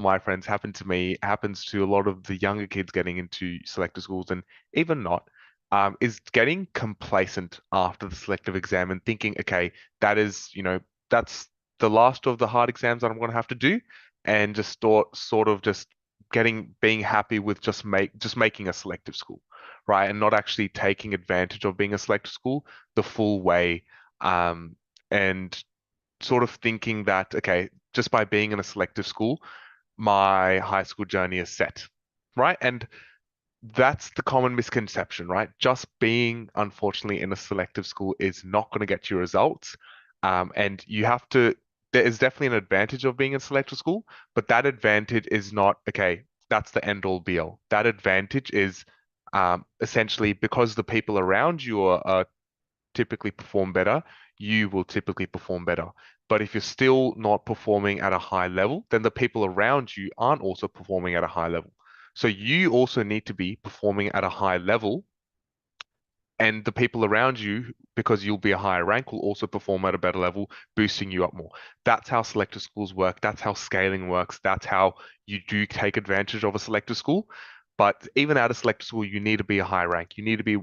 my friends, happened to me, happens to a lot of the younger kids getting into selective schools and even not, is getting complacent after the selective exam and thinking, okay, that is, that's the last of the hard exams that I'm going to have to do, and just sort of just being happy with just making a selective school, right? And not actually taking advantage of being a selective school the full way, and sort of thinking that, okay, just by being in a selective school, my high school journey is set, right? And that's the common misconception, right? Just being, unfortunately, in a selective school is not going to get you results. And you have to, there is definitely an advantage of being in selective school, but that advantage is not, okay, that's the end all be all. That advantage is essentially because the people around you are typically perform better, you will typically perform better. But if you're still not performing at a high level, then the people around you aren't also performing at a high level. So you also need to be performing at a high level, and the people around you, because you'll be a higher rank, will also perform at a better level, boosting you up more. That's how selective schools work. That's how scaling works. That's how you do take advantage of a selective school. But even at a selective school, you need to be a high rank. You need to be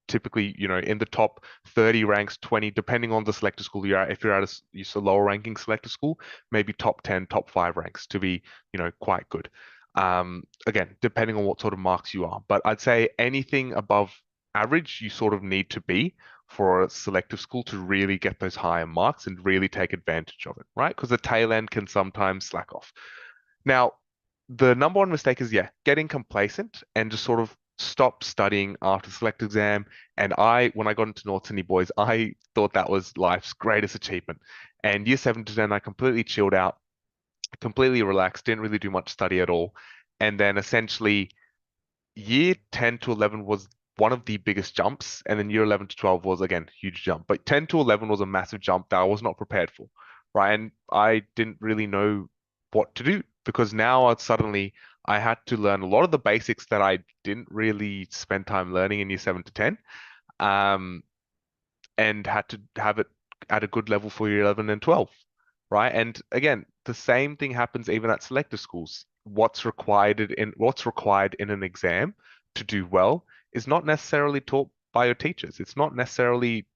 typically, in the top 30 ranks, 20, depending on the selective school you're at. If you're at a lower ranking selective school, maybe top 10, top 5 ranks to be, quite good. Again, depending on what sort of marks you are. But I'd say anything above average you sort of need to be for a selective school to really get those higher marks and really take advantage of it, right? Because the tail end can sometimes slack off. Now, the number one mistake is, yeah, getting complacent and just sort of stop studying after select exam. And when I got into North Sydney Boys, I thought that was life's greatest achievement. And year 7 to 10, I completely chilled out, completely relaxed, didn't really do much study at all. And then essentially year 10 to 11 was one of the biggest jumps, and then year 11 to 12 was again huge jump. But 10 to 11 was a massive jump that I was not prepared for, right? And I didn't really know what to do because now suddenly I had to learn a lot of the basics that I didn't really spend time learning in year 7 to 10, um, and had to have it at a good level for year 11 and 12, right? And again, the same thing happens even at selective schools. What's required in an exam to do well is not necessarily taught by your teachers. It's not necessarily,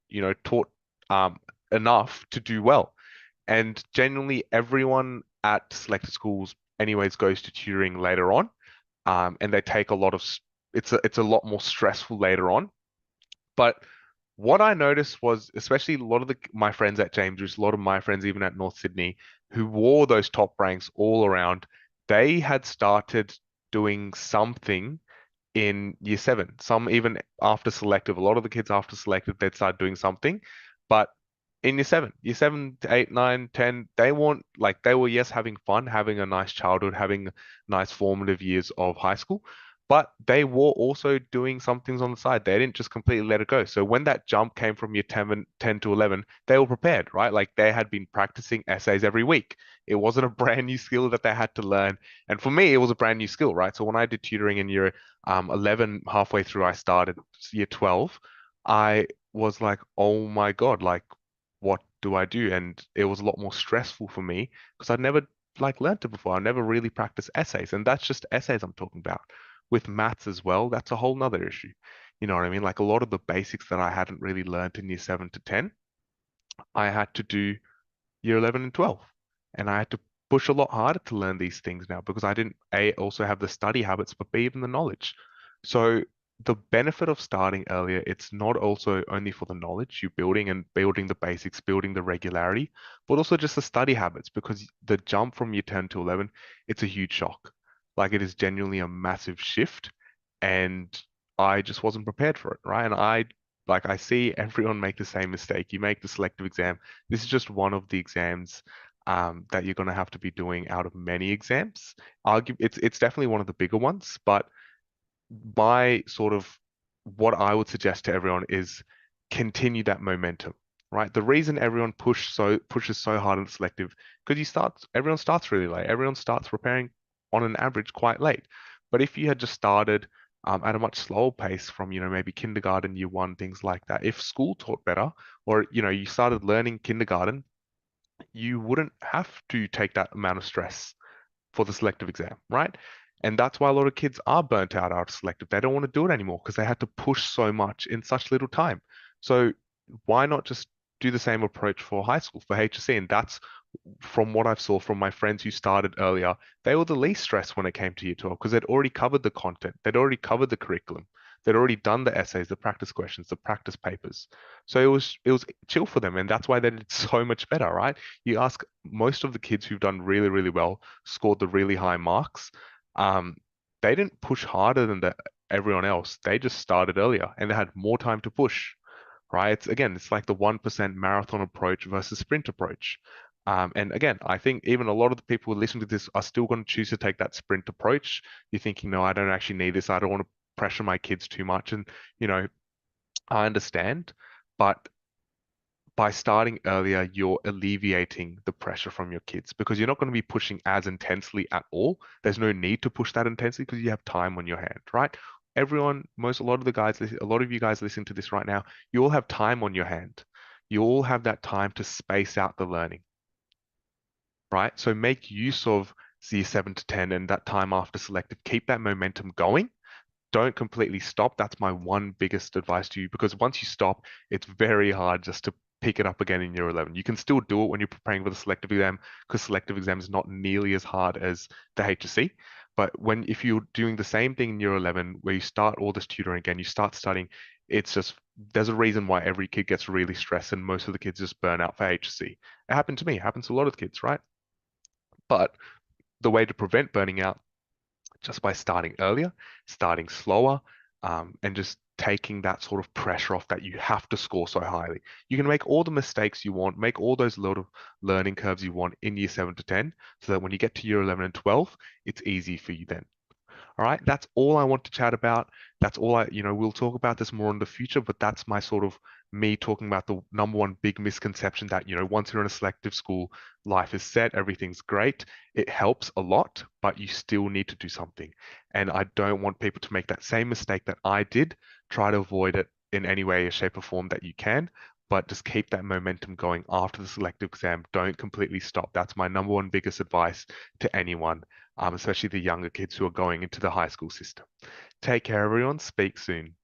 taught um, enough to do well. And genuinely, everyone at selective schools, anyways, goes to tutoring later on, and they take a lot of. It's a lot more stressful later on, but what I noticed was, especially a lot of my friends at James Bruce, a lot of my friends even at North Sydney, who wore those top ranks all around, they had started doing something in year 7. Some even after selective, a lot of the kids after selective, they'd start doing something. But in year 7 to 8, 9, 10, they weren't like they were, yes, having fun, having a nice childhood, having nice formative years of high school, but they were also doing some things on the side. They didn't just completely let it go. So when that jump came from year 10 to 11, they were prepared, right? Like they had been practicing essays every week. It wasn't a brand new skill that they had to learn. And for me, it was a brand new skill, right? So when I did tutoring in year 11, halfway through, I started year 12. I was like, oh my God, like, what do I do? And it was a lot more stressful for me because I'd never like learned it before. I never really practiced essays, and that's just essays I'm talking about. With maths as well, that's a whole nother issue. You know what I mean? Like a lot of the basics that I hadn't really learned in year 7 to 10, I had to do year 11 and 12. And I had to push a lot harder to learn these things now because I didn't A, also have the study habits, but B, even the knowledge. So the benefit of starting earlier, it's not also only for the knowledge you're building and building the basics, building the regularity, but also just the study habits because the jump from year 10 to 11, it's a huge shock. Like it is genuinely a massive shift. And I just wasn't prepared for it, right? And I see everyone make the same mistake. You make the selective exam. This is just one of the exams that you're going to have to be doing out of many exams. It's definitely one of the bigger ones, but my sort of what I would suggest to everyone is continue that momentum, right? The reason everyone pushes so hard in selective because everyone starts really late. Everyone starts preparing on an average quite late. But if you had just started at a much slower pace from, maybe kindergarten, year 1, things like that, if school taught better, or you started learning kindergarten, you wouldn't have to take that amount of stress for the selective exam, right? And that's why a lot of kids are burnt out after selective. They don't want to do it anymore because they had to push so much in such little time. So why not just do the same approach for high school, for HSC? And that's from what I've saw from my friends who started earlier, they were the least stressed when it came to year 12 because they'd already covered the content, they'd already covered the curriculum, they'd already done the essays, the practice questions, the practice papers. So it was chill for them, and that's why they did so much better, right? You ask most of the kids who've done really, really well, scored the really high marks, um, they didn't push harder than everyone else. They just started earlier and they had more time to push, right? It's like the 1% marathon approach versus sprint approach. And again, I think even a lot of the people who listen to this are still going to choose to take that sprint approach. You're thinking, no, I don't actually need this. I don't want to pressure my kids too much. And, you know, I understand, but by starting earlier, you're alleviating the pressure from your kids because you're not going to be pushing as intensely at all. There's no need to push that intensely because you have time on your hand, right? A lot of the guys, a lot of you guys listening to this right now, you all have time on your hand. You all have that time to space out the learning, right? So make use of year 7 to 10 and that time after selective. Keep that momentum going, don't completely stop. That's my one biggest advice to you because once you stop, it's very hard just to pick it up again in year 11. You can still do it when you're preparing for the selective exam because selective exam is not nearly as hard as the HSC. But if you're doing the same thing in year 11, where you start all this tutoring again, you start studying, it's just, there's a reason why every kid gets really stressed and most of the kids just burn out for HSC. It happened to me, it happens to a lot of kids, right? But the way to prevent burning out just by starting earlier, starting slower, and just taking that sort of pressure off that you have to score so highly. You can make all the mistakes you want, make all those little learning curves you want in year 7 to 10, so that when you get to year 11 and 12, it's easy for you then. All right, that's all I want to chat about. That's all we'll talk about this more in the future, but that's my sort of me talking about the number one big misconception that, once you're in a selective school, life is set, everything's great. It helps a lot, but you still need to do something. And I don't want people to make that same mistake that I did. Try to avoid it in any way, shape, or form that you can, but just keep that momentum going after the selective exam. Don't completely stop. That's my number one biggest advice to anyone, especially the younger kids who are going into the high school system. Take care, everyone. Speak soon.